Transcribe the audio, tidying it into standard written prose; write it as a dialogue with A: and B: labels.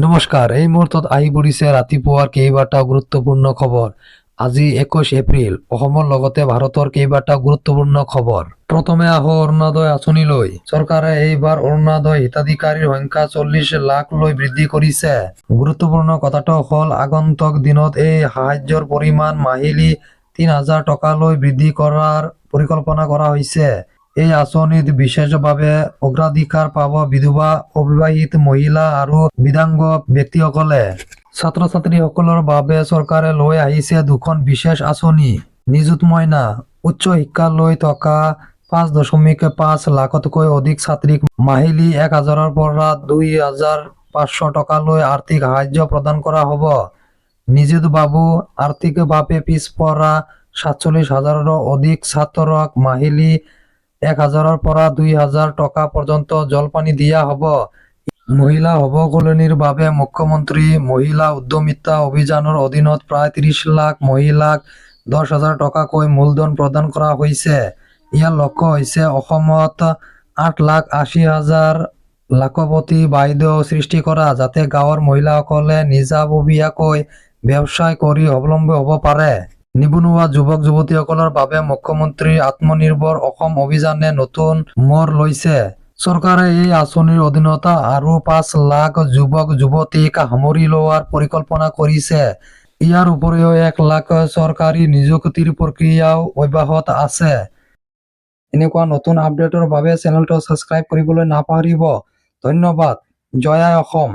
A: নমস্কাৰ, এই মুহূৰ্তত আহি পৰিছে ৰাতিপুৱাৰ কেইবাটাও গুৰুত্বপূৰ্ণ খবৰ। আজি 21 এপ্ৰিল। অসমৰ লগতে ভাৰতৰ কেইবাটাও গুৰুত্বপূৰ্ণ খবৰ। প্ৰথমে আহো অৰুণোদয় আঁচনিলৈ। চৰকাৰে এইবাৰ অৰুণোদয় হিতাধিকাৰীৰ সংখ্যা 40 লাখলৈ বৃদ্ধি কৰিছে। গুৰুত্বপূৰ্ণ কথাটো হ'ল আগন্তুক দিনত এই সাহায্যৰ পৰিমাণ মাহিলী 3,000 টকালৈ বৃদ্ধি কৰাৰ পৰিকল্পনা কৰা হৈছে। এই আঁচনিত বিশেষভাৱে অগ্ৰাধিকাৰ পাব বিধৱা, অবিবাহিত মহিলা আৰু বিকলাংগ ব্যক্তিসকলে। ছাত্ৰ-ছাত্ৰীসকলৰ বাবে চৰকাৰে লৈ আহিছে দুখন বিশেষ আঁচনি। নিযুত মইনা, উচ্চ শিক্ষালৈ থকা 5.5 লাখতকৈ অধিক ছাত্ৰীক মাহিলী 1,000ৰ পৰা 2,500 টকালৈ আৰ্থিক সাহায্য প্ৰদান কৰা হ'ব। নিযুত বাবু, আৰ্থিকভাৱে পিছপৰা 47,000ৰো অধিক ছাত্ৰক মাহিলী 1,000ৰ পৰা 2,000 টকা পৰ্যন্ত জলপানি দিয়া হ'ব। মহিলা সবলীকৰণৰ বাবে মুখ্যমন্ত্ৰী মহিলা উদ্যমিতা অভিযানৰ অধীনত প্ৰায় 30 লাখ মহিলাক 10,000 টকাকৈ মূলধন প্ৰদান কৰা হৈছে। ইয়াৰ লক্ষ্য হৈছে অসমত 8,80,000 লাখপতি বাইদেউ সৃষ্টি কৰা, যাতে গাঁৱৰ মহিলাসকলে নিজাববীয়াকৈ ব্যৱসায় কৰি স্বাৱলম্বী হ'ব পাৰে। নিবনুৱা যুৱক-যুৱতীসকলৰ বাবে মুখ্যমন্ত্ৰীৰ আত্মনিৰ্ভৰ অসম অভিযানে নতুন মোৰ লৈছে। চৰকাৰে এই আঁচনিৰ অধীনত আৰু 5 লাখ যুৱক-যুৱতীক সামৰি লোৱাৰ পৰিকল্পনা কৰিছে। ইয়াৰ উপৰিও 1 লাখ চৰকাৰী নিযুক্তিৰ প্ৰক্ৰিয়াও অব্যাহত আছে। এনেকুৱা নতুন আপডেটৰ বাবে চেনেলটো ছাবস্ক্ৰাইব কৰিবলৈ নাপাহৰিব। ধন্যবাদ। জয় আই অসম।